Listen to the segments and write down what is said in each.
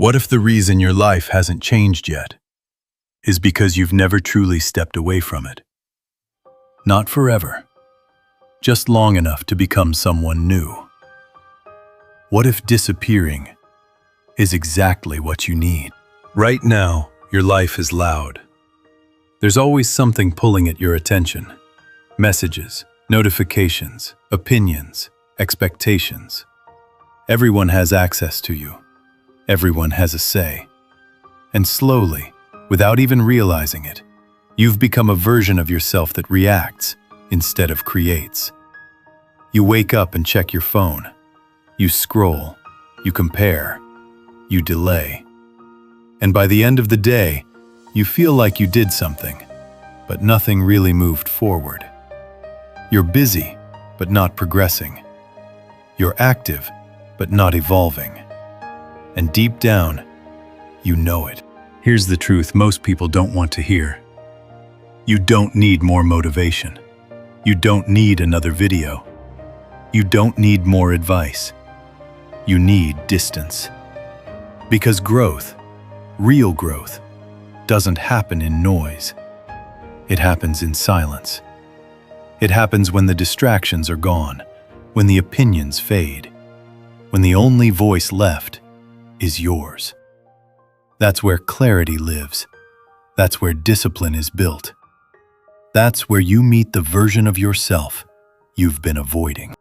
What if the reason your life hasn't changed yet is because you've never truly stepped away from it? Not forever, just long enough to become someone new. What if disappearing is exactly what you need? Right now, your life is loud. There's always something pulling at your attention. Messages, notifications, opinions, expectations. Everyone has access to you. Everyone has a say. And slowly, without even realizing it, you've become a version of yourself that reacts instead of creates. You wake up and check your phone. You scroll. You compare. You delay. And by the end of the day, you feel like you did something, but nothing really moved forward. You're busy, but not progressing. You're active, but not evolving. And deep down, you know it. Here's the truth most people don't want to hear. You don't need more motivation. You don't need another video. You don't need more advice. You need distance. Because growth, real growth, doesn't happen in noise. It happens in silence. It happens when the distractions are gone, when the opinions fade, when the only voice left is yours. That's where clarity lives. That's where discipline is built. That's where you meet the version of yourself you've been avoiding.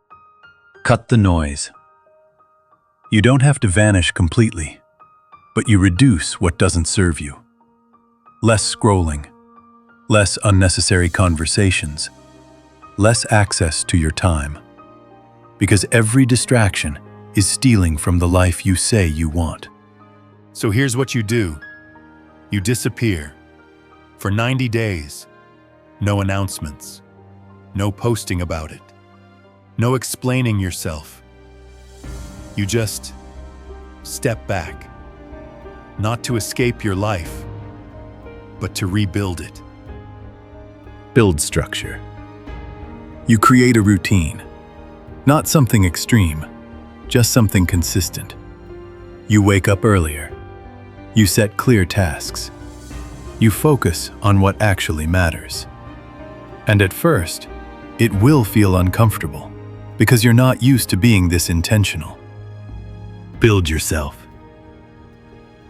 Cut the noise. You don't have to vanish completely, but you reduce what doesn't serve you. Less scrolling, less unnecessary conversations, less access to your time. Because every distraction is stealing from the life you say you want. So here's what you do. You disappear. For 90 days. No announcements. No posting about it. No explaining yourself. You just step back. Not to escape your life, but to rebuild it. Build structure. You create a routine. Not something extreme, just something consistent. You wake up earlier. You set clear tasks. You focus on what actually matters. And at first, it will feel uncomfortable because you're not used to being this intentional. Build yourself.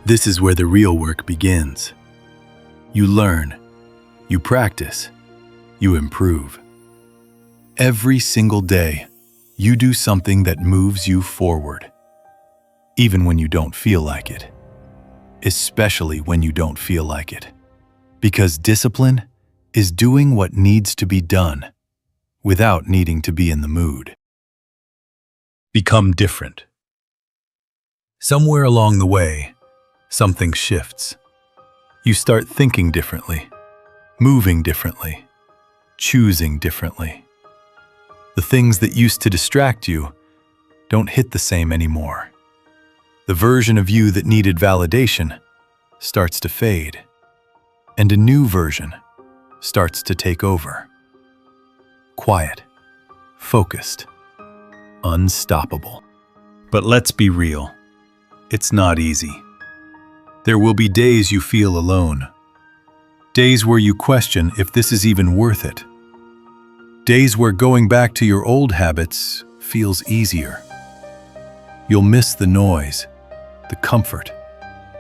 This is where the real work begins. You learn, you practice, you improve. Every single day, you do something that moves you forward, even when you don't feel like it. Especially when you don't feel like it. Because discipline is doing what needs to be done without needing to be in the mood. Become different. Somewhere along the way, something shifts. You start thinking differently, moving differently, choosing differently. The things that used to distract you don't hit the same anymore. The version of you that needed validation starts to fade, and a new version starts to take over. Quiet, focused, unstoppable. But let's be real, it's not easy. There will be days you feel alone, days where you question if this is even worth it, days where going back to your old habits feels easier. You'll miss the noise, the comfort,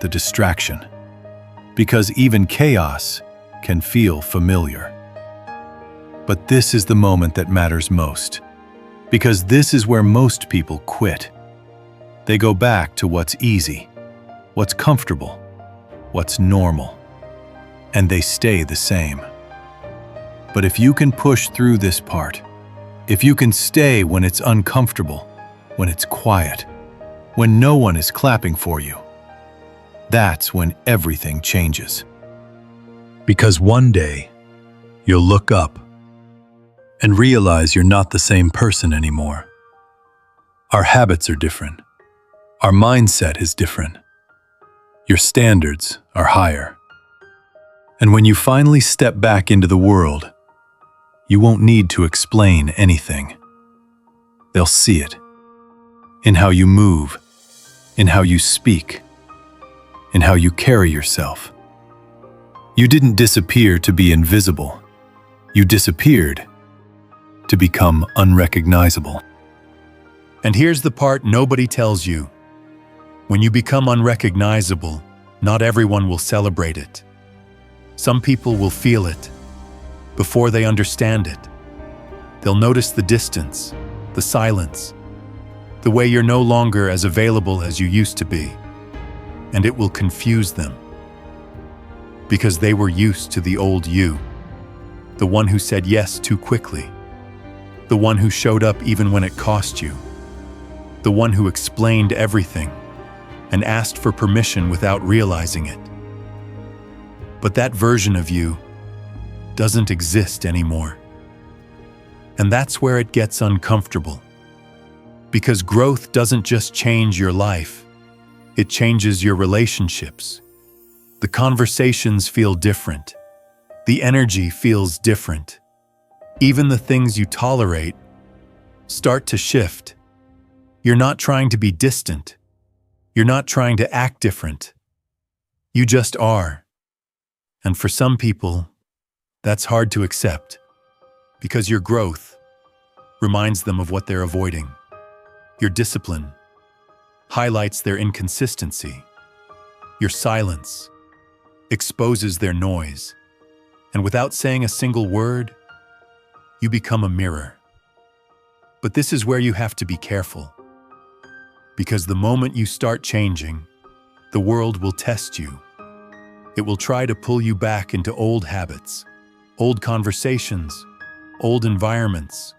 the distraction, because even chaos can feel familiar. But this is the moment that matters most, because this is where most people quit. They go back to what's easy, what's comfortable, what's normal, and they stay the same. But if you can push through this part, if you can stay when it's uncomfortable, when it's quiet, when no one is clapping for you, that's when everything changes. Because one day, you'll look up and realize you're not the same person anymore. Our habits are different. Our mindset is different. Your standards are higher. And when you finally step back into the world, you won't need to explain anything. They'll see it. In how you move, in how you speak, in how you carry yourself. You didn't disappear to be invisible. You disappeared to become unrecognizable. And here's the part nobody tells you. When you become unrecognizable, not everyone will celebrate it. Some people will feel it before they understand it. They'll notice the distance, the silence, the way you're no longer as available as you used to be. And it will confuse them. Because they were used to the old you, the one who said yes too quickly, the one who showed up even when it cost you, the one who explained everything and asked for permission without realizing it. But that version of you doesn't exist anymore. And that's where it gets uncomfortable. Because growth doesn't just change your life, it changes your relationships. The conversations feel different. The energy feels different. Even the things you tolerate start to shift. You're not trying to be distant. You're not trying to act different. You just are. And for some people, that's hard to accept, because your growth reminds them of what they're avoiding. Your discipline highlights their inconsistency. Your silence exposes their noise. And without saying a single word, you become a mirror. But this is where you have to be careful. Because the moment you start changing, the world will test you. It will try to pull you back into old habits, old conversations, old environments,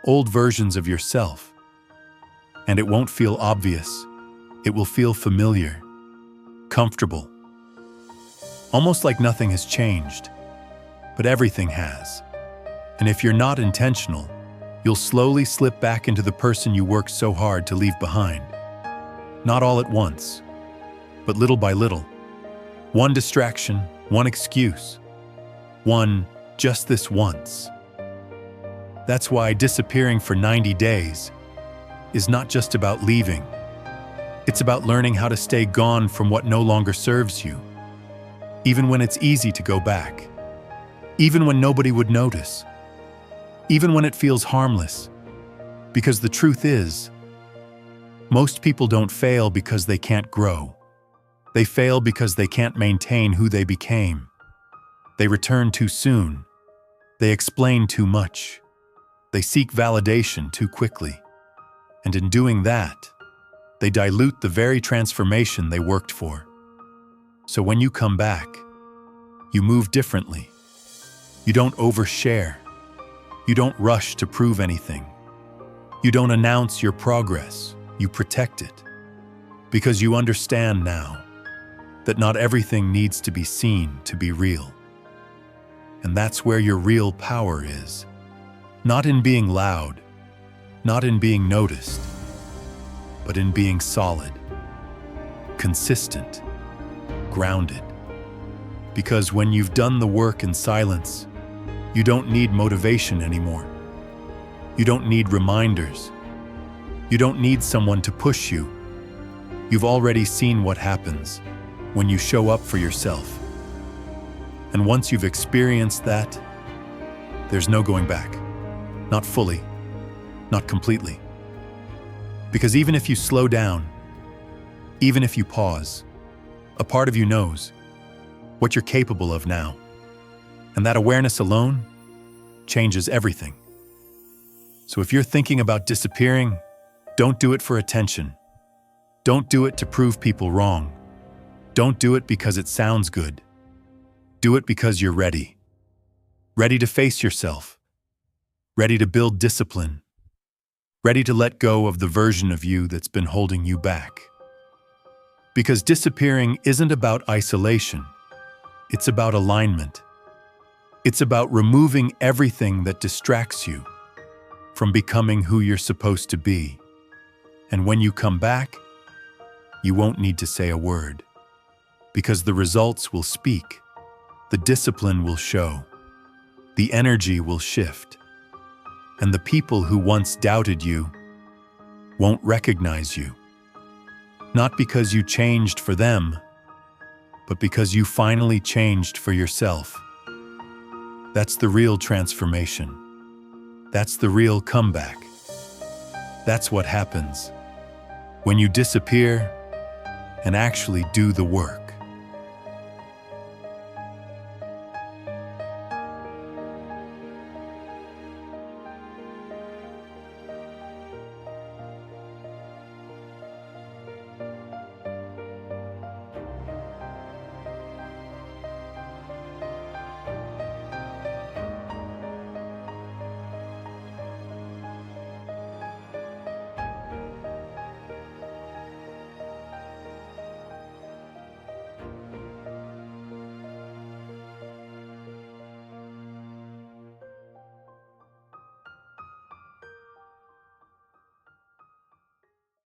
old versions of yourself. And it won't feel obvious. It will feel familiar, comfortable. Almost like nothing has changed. But everything has. And if you're not intentional, you'll slowly slip back into the person you worked so hard to leave behind. Not all at once, but little by little. One distraction, one excuse. One, just this once. That's why disappearing for 90 days is not just about leaving. It's about learning how to stay gone from what no longer serves you. Even when it's easy to go back. Even when nobody would notice. Even when it feels harmless. Because the truth is, most people don't fail because they can't grow. They fail because they can't maintain who they became. They return too soon. They explain too much. They seek validation too quickly. And in doing that, they dilute the very transformation they worked for. So when you come back, you move differently. You don't overshare. You don't rush to prove anything. You don't announce your progress. You protect it. Because you understand now that not everything needs to be seen to be real. And that's where your real power is. Not in being loud, not in being noticed, but in being solid, consistent, grounded. Because when you've done the work in silence, you don't need motivation anymore. You don't need reminders. You don't need someone to push you. You've already seen what happens when you show up for yourself. And once you've experienced that, there's no going back. Not fully, not completely. Because even if you slow down, even if you pause, a part of you knows what you're capable of now. And that awareness alone changes everything. So if you're thinking about disappearing, don't do it for attention. Don't do it to prove people wrong. Don't do it because it sounds good. Do it because you're ready. Ready to face yourself. Ready to build discipline. Ready to let go of the version of you that's been holding you back. Because disappearing isn't about isolation. It's about alignment. It's about removing everything that distracts you from becoming who you're supposed to be. And when you come back, you won't need to say a word. Because the results will speak. The discipline will show. The energy will shift. And the people who once doubted you won't recognize you. Not because you changed for them, but because you finally changed for yourself. That's the real transformation. That's the real comeback. That's what happens when you disappear and actually do the work.